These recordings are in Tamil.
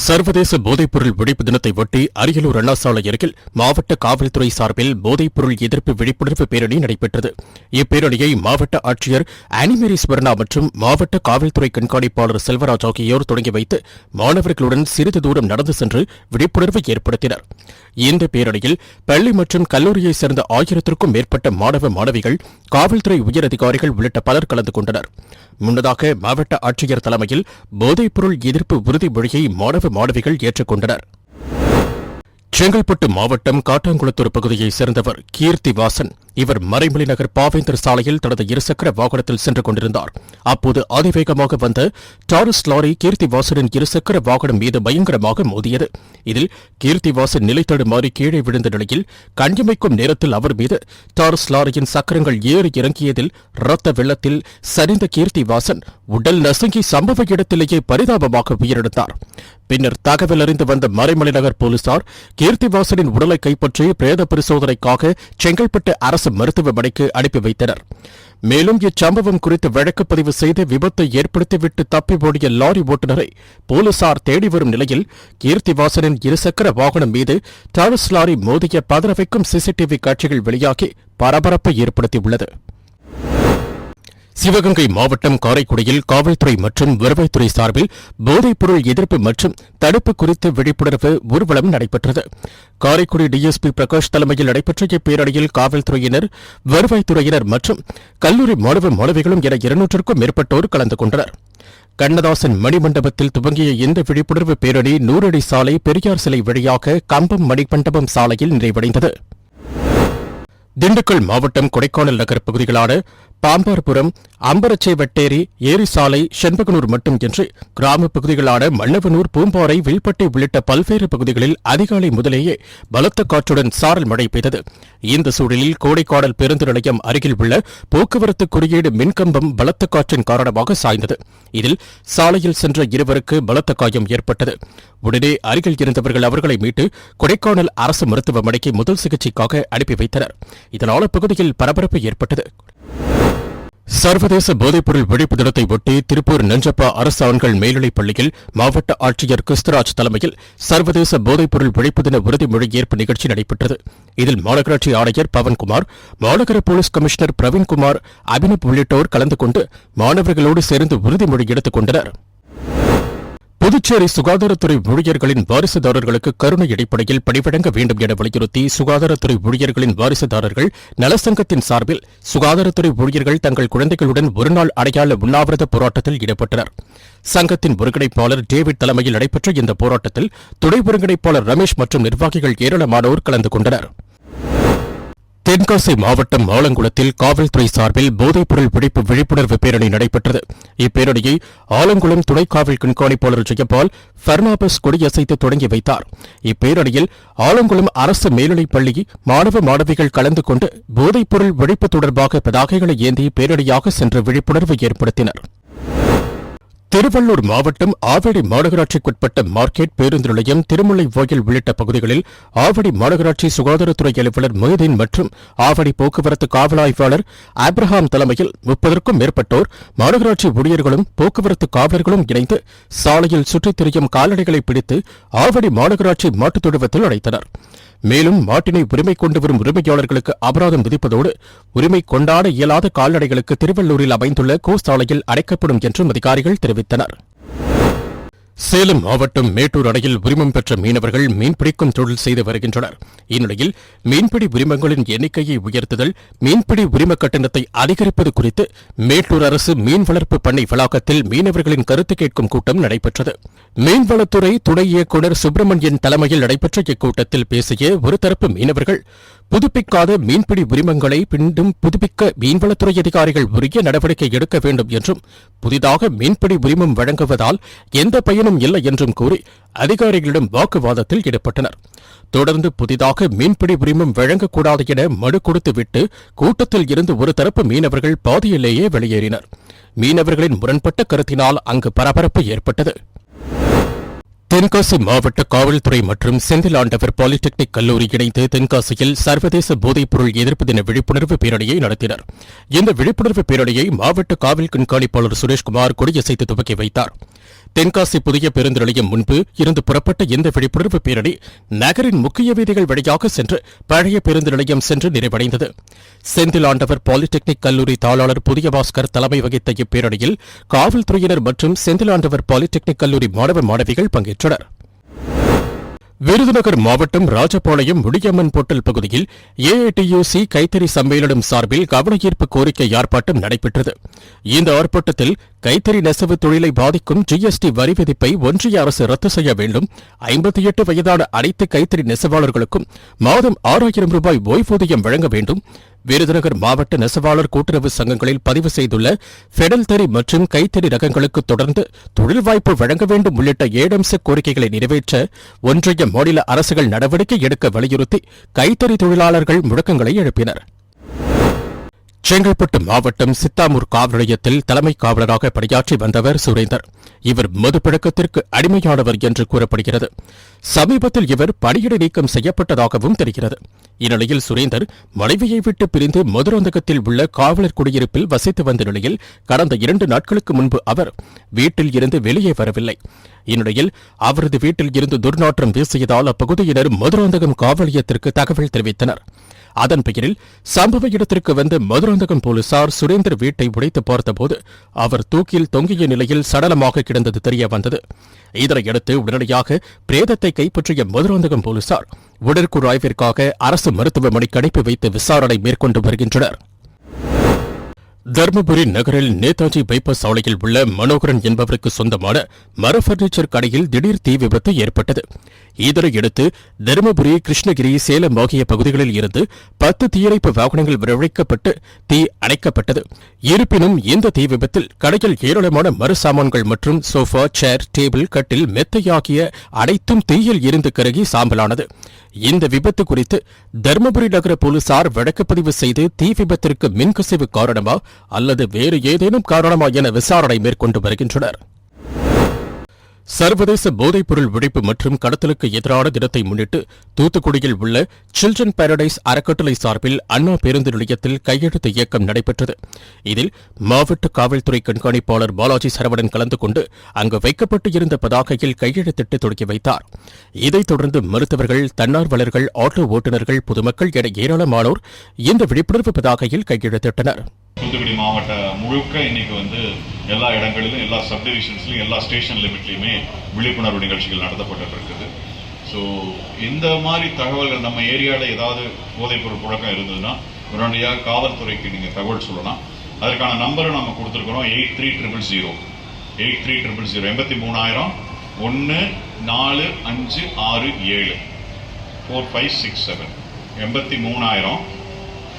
சர்வதேச போதைப்பொருள் ஒழிப்பு தினத்தை ஒட்டி அரியலூர் அண்ணா சாலை அருகில் மாவட்ட காவல்துறை சார்பில் போதைப்பொருள் எதிர்ப்பு விழிப்புணர்வு பேரணி நடைபெற்றது. இப்பேரணியை மாவட்ட ஆட்சியர் அனிமேரி ஸ்வர்ணா மற்றும் மாவட்ட காவல்துறை கண்காணிப்பாளர் செல்வராஜ் ஆகியோர் தொடங்கி வைத்து மாணவர்களுடன் சிறிது தூரம் நடந்து சென்று விழிப்புணர்வை ஏற்படுத்தினர். இந்த பேரணியில் பள்ளி மற்றும் கல்லூரியைச் சேர்ந்த 1000க்கும் மேற்பட்ட மாணவ மாணவிகள், காவல்துறை உயரதிகாரிகள் உள்ளிட்ட பலர் கலந்து கொண்டனர். முன்னதாக மாவட்ட ஆட்சியர் தலைமையில் போதைப்பொருள் எதிர்ப்பு உறுதிமொழியை மாணவ மாணவிகள் ஏற்றுக்கொண்டனர். செங்கல்பட்டு மாவட்டம் காட்டாங்குளத்தூர் பகுதியைச் சேர்ந்தவர் கீர்த்திவாசன். இவர் மறைமலை நகர் பாவேந்தர் சாலையில் தனது இருசக்கர வாகனத்தில் சென்று கொண்டிருந்தார். அப்போது அதிவேகமாக வந்த டாரஸ் லாரி கீர்த்திவாசனின் இருசக்கர வாகனம் மீது பயங்கரமாக மோதியது. இதில் கீர்த்திவாசன் நிலை தடுமாறி கீழே விழுந்த நிலையில் கண்ணிமைக்கும் நேரத்தில் அவர் மீது டாரஸ் லாரியின் சக்கரங்கள் ஏறி இறங்கியதில் ரத்த வெள்ளத்தில் சரிந்த கீர்த்திவாசன் உடல் நசுங்கி சம்பவ இடத்திலேயே பரிதாபமாக உயிரிழந்தார். பின்னர் தகவல் அறிந்து வந்த மறைமலை நகர் போலீசார் கீர்த்திவாசனின் உடலை கைப்பற்றி பிரேத பரிசோதனைக்காக செங்கல்பட்டு அரசு மருத்துவமனைக்கு அனுப்பி வைத்தனர். மேலும் இச்சம்பவம் குறித்து வழக்கு பதிவு செய்து விபத்தை ஏற்படுத்திவிட்டு தப்பி ஓடிய லாரி ஓட்டுநரை போலீசார் தேடி வரும் நிலையில் கீர்த்திவாசனின் இருசக்கர வாகனம் மீது டாரஸ் லாரி மோதிய பதற வைக்கும் சிசிடிவி காட்சிகள் வெளியாகி பரபரப்பை ஏற்படுத்தியுள்ளது. சிவகங்கை மாவட்டம் காரைக்குடியில் காவல்துறை மற்றும் வருவாய்த்துறை சார்பில் போதைப்பொருள் எதிர்ப்பு மற்றும் தடுப்பு குறித்த விழிப்புணர்வு ஊர்வலம் நடைபெற்றது. காரைக்குடி டிஎஸ்பி பிரகாஷ் தலைமையில் நடைபெற்ற இப்பேரணியில் காவல்துறையினர், வருவாய்த்துறையினர் மற்றும் கல்லூரி மாணவ மாணவிகளும் என 200க்கும் மேற்பட்டோர் கலந்து கொண்டனர். கண்ணதாசன் மணிமண்டபத்தில் துவங்கிய இந்த விழிப்புணர்வு பேரணி 100 அடி சாலை பெரியார் சிலை வழியாக கம்பம் மணிமண்டபம் சாலையில் நிறைவடைந்தது. திண்டுக்கல் மாவட்டம் கொடைக்கானல் நகர் பகுதிகளான பாம்பார்புரம், அம்பரச்சை வட்டேரி, ஏரிசாலை, செண்பகனூர் மட்டும் என்று கிராமப் பகுதிகளான மன்னவனூர், பூம்பாறை, வில்பட்டி உள்ளிட்ட பல்வேறு பகுதிகளில் அதிகாலை முதலேயே பலத்த காற்றுடன் சாரல் மழை பெய்தது. இந்த சூழலில் கோடைக்கானல் பேருந்து நிலையம் அருகில் உள்ள போக்குவரத்து குறியீடு மின்கம்பம் பலத்த காற்றின் காரணமாக சாய்ந்தது. இதில் சாலையில் சென்ற இருவருக்கு பலத்த காயம் ஏற்பட்டது. உடனே அருகில் இருந்தவர்கள் அவர்களை மீட்டு கொடைக்கானல் அரசு மருத்துவமனைக்கு முதல் சிகிச்சைக்காக அனுப்பி வைத்தனர். இதனால் அப்பகுதியில் பரபரப்பு ஏற்பட்டது. சர்வதேச போதைப்பொருள் ஒழிப்பு தினத்தை ஒட்டி திருப்பூர் நஞ்சப்பா அரசு ஆண்கள் மேல்நிலைப் பள்ளியில் மாவட்ட ஆட்சியர் கிறிஸ்துராஜ் தலைமையில் சர்வதேச போதைப்பொருள் ஒழிப்பு தின உறுதிமொழி ஏற்பு நிகழ்ச்சி நடைபெற்றது. இதில் மாநகராட்சி ஆணையர் பவன்குமார், மாநகர போலீஸ் கமிஷனர் பிரவீன்குமார், அபினப் உள்ளிட்டோர் கலந்து கொண்டு மாணவர்களோடு சேர்ந்து உறுதிமொழி எடுத்துக் கொண்டனர். புதுச்சேரி சுகாதாரத்துறை ஊழியர்களின் வாரிசுதாரர்களுக்கு கருணை அடிப்படையில் பணிவழங்க வேண்டும் என வலியுறுத்தி சுகாதாரத்துறை ஊழியர்களின் வாரிசுதாரர்கள் நலசங்கத்தின் சார்பில் சுகாதாரத்துறை ஊழியர்கள் தங்கள் குழந்தைகளுடன் ஒருநாள் அடையாள உண்ணாவிரத போராட்டத்தில் ஈடுபட்டனர். சங்கத்தின் ஒருங்கிணைப்பாளர் டேவிட் தலைமையில் நடைபெற்ற இந்த போராட்டத்தில் துணை ஒருங்கிணைப்பாளர் ரமேஷ் மற்றும் நிர்வாகிகள் ஏராளமானோர் கலந்து கொண்டனர். தென்காசி மாவட்டம் ஆலங்குளத்தில் காவல்துறை சார்பில் போதைப்பொருள் ஒழிப்பு விழிப்புணர்வு பேரணி நடைபெற்றது. இப்பேரணியை ஆலங்குளம் துணை காவல் கண்காணிப்பாளர் ஜெயபால் பர்னாபஸ் கொடியசைத்து தொடங்கி வைத்தார். இப்பேரணியில் ஆலங்குளம் அரசு மேல்நிலைப் பள்ளி மாணவ மாணவிகள் கலந்து கொண்டு போதைப்பொருள் ஒழிப்பு தொடர்பாக பதாகைகளை ஏந்தி பேரணியாக சென்று விழிப்புணர்வு ஏற்படுத்தினர். திருவள்ளூர் மாவட்டம் ஆவடி மாநகராட்சிக்குட்பட்ட மார்க்கெட், பேருந்து நிலையம், திருமுல்லை வாயில் உள்ளிட்ட பகுதிகளில் ஆவடி மாநகராட்சி சுகாதாரத்துறை அலுவலர் மொய்தீன் மற்றும் ஆவடி போக்குவரத்து காவல் ஆய்வாளர் ஆப்ரஹாம் தலைமையில் 30க்கும் மேற்பட்டோர் மாநகராட்சி ஊழியர்களும் போக்குவரத்து காவலர்களும் இணைந்து சாலையில் சுற்றித் திரியும் கால்நடைகளை பிடித்து ஆவடி மாநகராட்சி மாட்டுத் தொழுவத்தில் அடைத்தனர். மேலும் மாட்டினை உரிமை கொண்டு வரும் உரிமையாளர்களுக்கு அபராதம் விதிப்பதோடு உரிமை கொண்டாட இயலாத கால்நடைகளுக்கு திருவள்ளூரில் அமைந்துள்ள கோசாலையில் அடைக்கப்படும் என்றும் அதிகாரிகள் தெரிவித்தனர். சேலம் மாவட்டம் மேட்டூர் அணையில் உரிமம் பெற்ற மீனவர்கள் மீன்பிடிக்கும் தொழில் செய்து வருகின்றனர். இந்நிலையில் மீன்பிடி உரிமங்களின் எண்ணிக்கையை உயர்த்துதல், மீன்பிடி உரிம கட்டணத்தை அதிகரிப்பது குறித்து மேட்டூர் அரசு மீன் வளர்ப்பு பண்ணை வளாகத்தில் மீனவர்களின் கருத்து கேட்கும் கூட்டம் நடைபெற்றது. மீன்வளத்துறை துணை இயக்குநர் சுப்பிரமணியன் தலைமையில் நடைபெற்ற இக்கூட்டத்தில் பேசிய ஒருதரப்பு மீனவர்கள், புதுப்பிக்காத மீன்பிடி உரிமங்களை மீண்டும் புதுப்பிக்க மீன்வளத்துறை அதிகாரிகள் உரிய நடவடிக்கை எடுக்க வேண்டும் என்றும், புதிதாக மீன்பிடி உரிமம் வழங்குவதால் எந்த பயனும் இல்லை என்றும் கூறி அதிகாரிகளிடம் வாக்குவாதத்தில் ஈடுபட்டனர். தொடர்ந்து புதிதாக மீன்பிடி உரிமம் வழங்கக்கூடாது என மனு கொடுத்துவிட்டு கூட்டத்தில் இருந்து ஒரு தரப்பு மீனவர்கள் பாதியிலேயே வெளியேறினர். மீனவர்களின் முரண்பட்ட கருத்தினால் அங்கு பரபரப்பு ஏற்பட்டது. தென்காசி மாவட்ட காவல்துறை மற்றும் செந்தில் ஆண்டவர் பாலிடெக்னிக் கல்லூரி இணைந்து தென்காசியில் சர்வதேச போதைப்பொருள் எதிர்ப்பு தின விழிப்புணர்வு பேரணியை நடத்தினர். இந்த விழிப்புணர்வு பேரணியை மாவட்ட காவல் கண்காணிப்பாளர் சுரேஷ்குமார் கொடியசைத்து துவக்கி வைத்தார். தென்காசி புதிய பேருந்து நிலையம் முன்பு இருந்து புறப்பட்ட இந்த விழிப்புணர்வு பேரணி நகரின் முக்கிய வீதிகள் வழியாக சென்று பழைய பேருந்து நிலையம் சென்று நிறைவடைந்தது. செந்தில் ஆண்டவர் பாலிடெக்னிக் கல்லூரி தாளாளர் புதிய பாஸ்கர் தலைமை வகித்த இப்பேரணியில் காவல்துறையினர் மற்றும் செந்தில் ஆண்டவர் பாலிடெக்னிக் கல்லூரி மாணவ மாணவிகள் பங்கேற்றனர். விருதுநகர் மாவட்டம் ராஜபாளையம் முடியம்மன் பொட்டல் பகுதியில் ஏஐடியூசி கைத்தறி சம்மேளனம் சார்பில் கவனஈர்ப்பு கோரிக்கை ஆர்ப்பாட்டம் நடைபெற்றது. இந்த ஆர்ப்பாட்டத்தில் கைத்தறி நெசவு தொழிலை பாதிக்கும் ஜிஎஸ்டி வரி விதிப்பை ஒன்றிய அரசு ரத்து செய்ய வேண்டும், 58 வயதான அனைத்து கைத்தறி நெசவாளர்களுக்கும் மாதம் 6000 ரூபாய் ஓய்வூதியம் வழங்க வேண்டும், விருதுநகர் மாவட்ட நெசவாளர் கூட்டுறவு சங்கங்களில் பதிவு செய்துள்ள ஃபெடல் தறி மற்றும் கைத்தறி ரகங்களுக்கு தொடர்ந்து தொழில் வாய்ப்பு வழங்க வேண்டும் உள்ளிட்ட 7 அம்ச கோரிக்கைகளை நிறைவேற்ற ஒன்றிய மாநில அரசுகள் நடவடிக்கை எடுக்க வலியுறுத்தி கைத்தறி தொழிலாளர்கள் முழக்கங்களை எழுப்பினர். செங்கல்பட்டு மாவட்டம் சித்தாமூர் காவல் நிலையத்தில் தலைமை காவலராக பணியாற்றி வந்தவர் சுரேந்தர். இவர் மதுப்பழக்கத்திற்கு அடிமையானவர் என்று கூறப்படுகிறது. சமீபத்தில் இவர் பணியிடை நீக்கம் செய்யப்பட்டதாகவும் தெரிகிறது. இந்நிலையில் சுரேந்தர் மனைவியை விட்டு பிரிந்து மதுராந்தகத்தில் உள்ள காவலர் குடியிருப்பில் வசித்து வந்த நிலையில் கடந்த 2 நாட்களுக்கு முன்பு அவர் வீட்டில் இருந்து வெளியே வரவில்லை. இந்நிலையில் அவரது வீட்டில் இருந்து துர்நாற்றம் வீசியதால் அப்பகுதியினர் மதுராந்தகம் காவல் நிலையத்திற்கு தகவல் தெரிவித்தனர். அதன் பெயரில் சம்பவ இடத்திற்கு வந்த மதுராந்தகம் போலீசார் சுரேந்தர் வீட்டை உடைத்து பார்த்தபோது அவர் தூக்கில் தொங்கிய நிலையில் சடலமாக கிடந்தது தெரியவந்தது. இதனையடுத்து உடனடியாக பிரேதத்தை கைப்பற்றிய மதுராந்தகம் போலீசார் உடற்கூறு ஆய்விற்காக அரசு மருத்துவமனைக்கு அனுப்பி வைத்து விசாரணை மேற்கொண்டு வருகின்றனர். தருமபுரி நகரில் நேதாஜி பைபாஸ் சாலையில் உள்ள மனோகரன் என்பவருக்கு சொந்தமான மர பர்னிச்சர் கடையில் திடீர் தீ விபத்து ஏற்பட்டது. இதனையடுத்து தருமபுரி, கிருஷ்ணகிரி, சேலம் ஆகிய பகுதிகளில் இருந்து 10 தீயணைப்பு வாகனங்கள் வரவழைக்கப்பட்டு தீ அணைக்கப்பட்டது. இருப்பினும் இந்த தீ விபத்தில் கடையில் ஏராளமான மர சாமான்கள் மற்றும் சோஃபா, சேர், டேபிள், கட்டில், மெத்தை ஆகிய அனைத்தும் தீயில் எரிந்து கருகி சாம்பலானது. இந்த விபத்து குறித்து தருமபுரி நகர போலீசார் வழக்குப்பதிவு செய்து தீ விபத்திற்கு மின்கசிவு காரணமா அல்லது வேறு ஏதேனும் காரணமா என விசாரணை மேற்கொண்டு வருகின்றனர். சர்வதேச போதைப்பொருள் ஒழிப்பு மற்றும் கடத்தலுக்கு எதிரான தினத்தை முன்னிட்டு தூத்துக்குடியில் உள்ள சில்ட்ரன் பாரடைஸ் அறக்கட்டளை சார்பில் அண்ணா பேருந்து நிலையத்தில் கையெழுத்து இயக்கம் நடைபெற்றது. இதில் மாவட்ட காவல்துறை கண்காணிப்பாளர் பாலாஜி சரவணன் கலந்து கொண்டு அங்கு வைக்கப்பட்டு இருந்த பதாகையில் கையெழுத்திட்டு தொடங்கி வைத்தார். இதைத் தொடர்ந்து மருத்துவர்கள், தன்னார்வலர்கள், ஆட்டோ ஓட்டுநர்கள், பொதுமக்கள் என ஏராளமானோர் இந்த விழிப்புணர்வு பதாகையில் கையெழுத்திட்டனர். தூத்துக்குடி மாவட்டம் முழுக்க இன்னைக்கு எல்லா இடங்களிலும், எல்லா சப்டிவிஷன்ஸ்லையும், எல்லா ஸ்டேஷன் லிமிட்லையுமே விழிப்புணர்வு நிகழ்ச்சிகள் நடத்தப்பட்டு இருக்குது. ஸோ இந்த மாதிரி தகவல்கள் நம்ம ஏரியாவில் ஏதாவது போதைப்பொருள் புழக்கம் இருந்ததுன்னா உடனடியாக காவல்துறைக்கு நீங்கள் தகவல் சொல்லலாம். அதற்கான நம்பரை நம்ம கொடுத்துருக்குறோம், 8300 83000 14567 4567 83000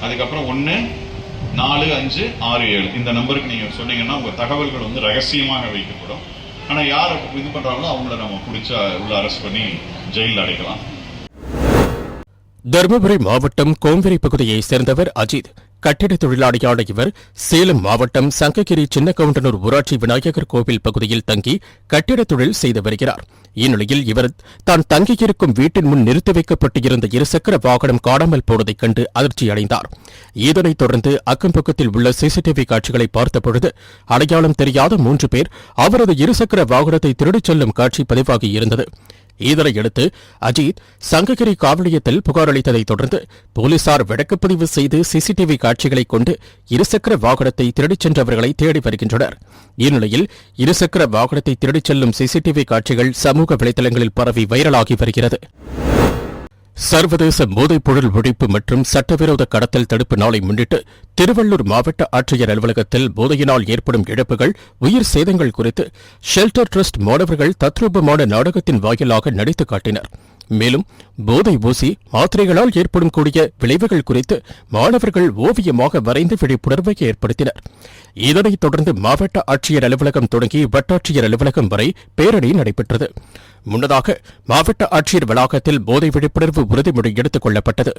அதுக்கப்புறம் 14567 இந்த நம்பருக்கு நீங்க சொன்னீங்கன்னா உங்க தகவல்கள் ரகசியமாக வைக்கப்படும். ஆனா யார் இது பண்றாங்களோ அவங்கள நம்ம பிடிச்சா உள்ள அரெஸ்ட் பண்ணி ஜெயிலில் அடைக்கலாம். தருமபுரி மாவட்டம் கோம்பேரி பகுதியைச் சேர்ந்தவர் அஜித். கட்டிட தொழிலாளியான இவர் சேலம் மாவட்டம் சங்ககிரி சின்னகவுண்டனூர் ஊராட்சி விநாயகர் கோவில் பகுதியில் தங்கி கட்டிட தொழில் செய்து வருகிறார். இந்நிலையில் இவர் தான் தங்கியிருக்கும் வீட்டின் முன் நிறுத்தி வைக்கப்பட்டிருந்த இருசக்கர வாகனம் காணாமல் போனதைக் கண்டு அதிர்ச்சியடைந்தார். இதனைத் தொடர்ந்து அக்கம்பக்கத்தில் உள்ள சிசிடிவி காட்சிகளை பார்த்தபொழுது அடையாளம் தெரியாத 3 பேர் அவரது இருசக்கர வாகனத்தை திருடிச் செல்லும் காட்சி பதிவாகியிருந்தது. இதனையடுத்து அஜித் சங்ககிரி காவல் நிலையத்தில் புகார் அளித்ததைத் தொடர்ந்து போலீசார் வழக்குப்பதிவு செய்து சிசிடிவி காட்சிகளைக் கொண்டு இருசக்கர வாகனத்தை திருடிச் சென்றவர்களை தேடி வருகின்றனர். இந்நிலையில் இருசக்கர வாகனத்தை திருடிச் செல்லும் சிசிடிவி காட்சிகள் சமூக வலைதளங்களில் பரவி வைரலாகி வருகிறது. சர்வதேச போதைப்பொருள் ஒழிப்பு மற்றும் சட்டவிரோத கடத்தல் தடுப்பு நாளை முன்னிட்டு திருவள்ளூர் மாவட்ட ஆட்சியர் அலுவலகத்தில் போதையினால் ஏற்படும் இழப்புகள், உயிர் சேதங்கள் குறித்து ஷெல்டர் டிரஸ்ட் மாணவர்கள் தத்ரூபமான நாடகத்தின் வாயிலாக நடித்து காட்டினர். மேலும் போதை ஊசி, மாத்திரைகளால் ஏற்படும் கூடிய விளைவுகள் குறித்து மாணவர்கள் ஓவியமாக வரைந்து விழிப்புணர்வை ஏற்படுத்தினர். இதனைத் தொடர்ந்து மாவட்ட ஆட்சியர் அலுவலகம் தொடங்கி வட்டாட்சியர் அலுவலகம் வரை பேரணி நடைபெற்றது. முன்னதாக மாவட்ட ஆட்சியர் வளாகத்தில் போதை விழிப்புணர்வு உறுதிமொழி எடுத்துக் கொள்ளப்பட்டது.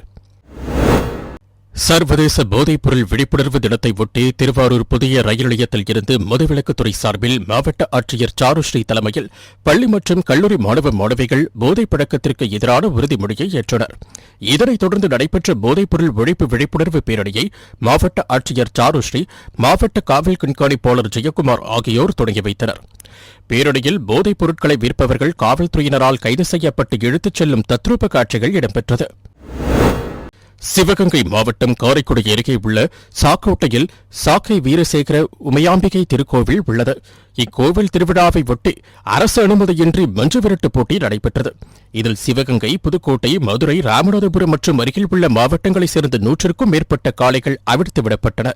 சர்வதேச போதைப்பொருள் விழிப்புணர்வு தினத்தை ஒட்டி திருவாரூர் புதிய ரயில் நிலையத்தில் இருந்து மதுவிலக்குத்துறை சார்பில் மாவட்ட ஆட்சியர் சாருஸ்ரீ தலைமையில் பள்ளி மற்றும் கல்லூரி மாணவ மாணவிகள் போதைப் பழக்கத்திற்கு எதிரான உறுதிமொழியை ஏற்றனர். இதனைத் தொடர்ந்து நடைபெற்ற போதைப்பொருள் ஒழிப்பு விழிப்புணர்வு பேரணியை மாவட்ட ஆட்சியர் சாருஸ்ரீ, மாவட்ட காவல் கண்காணிப்பாளர் ஜெயக்குமார் ஆகியோர் தொடங்கி வைத்தனர். பேரணியில் போதைப் பொருட்களை விற்பவர்கள் காவல்துறையினரால் கைது செய்யப்பட்டு இழுத்துச் செல்லும் தத்ரூப காட்சிகள் இடம்பெற்றது. சிவகங்கை மாவட்டம் காரைக்குடி அருகே உள்ள சாக்கோட்டையில் சாக்கை வீரசேகர உமையாம்பிகை திருக்கோவில் உள்ளது. இக்கோவில் திருவிழாவை ஒட்டி அரசு அனுமதியின்றி மஞ்சுவிரட்டு போட்டி நடைபெற்றது. இதில் சிவகங்கை, புதுக்கோட்டை, மதுரை, ராமநாதபுரம் மற்றும் அருகில் உள்ள மாவட்டங்களைச் சேர்ந்த 100க்கும் மேற்பட்ட காளைகள் அவிழ்த்து விடப்பட்டன.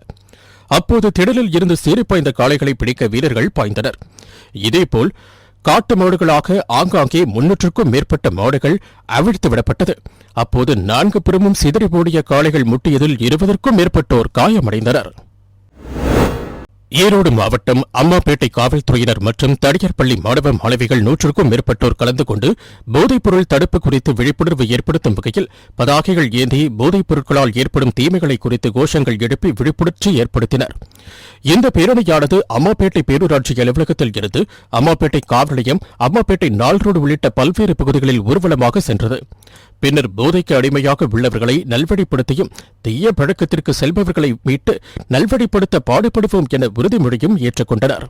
அப்போது திடலில் இருந்து சீறிப்பாய்ந்த காளைகளை பிடிக்க வீரர்கள் பாய்ந்தனர். இதேபோல் காட்டு மாடுகளாக ஆங்காங்கே 300க்கும் மேற்பட்ட மாடுகள் அவிழ்த்து விடப்பட்டது. அப்போது 4 புறமும் சிதறி ஓடிய காளைகள் முட்டியதில் 20க்கும் மேற்பட்டோர் காயமடைந்தனர். ஈரோடு மாவட்டம் அம்மாப்பேட்டை காவல்துறையினர் மற்றும் தடியர் பள்ளி மாணவ மாணவிகள் 100க்கும் மேற்பட்டோர் கலந்து கொண்டு போதைப்பொருள் தடுப்பு குறித்து விழிப்புணர்வு ஏற்படுத்தும் வகையில் பதாகைகள் ஏந்தி போதைப் பொருட்களால் ஏற்படும் தீமைகளை குறித்து கோஷங்கள் எழுப்பி விழிப்புணர்ச்சி ஏற்படுத்தினர். இந்த பேரணியானது அம்மாப்பேட்டை பேரூராட்சி அலுவலகத்தில் இருந்து அம்மாப்பேட்டை காவல் நிலையம், அம்மாப்பேட்டை நாள் ரோடு உள்ளிட்ட பல்வேறு பகுதிகளில் ஊர்வலமாக சென்றது. பின்னர் போதைக்கு அடிமையாக உள்ளவர்களை நல்வழிப்படுத்தியும் தீய பழக்கத்திற்கு செல்பவர்களை மீட்டு நல்வழிப்படுத்த பாடுபடுவோம் என உறுதிமொழியும் ஏற்றுக்கொண்டனர்.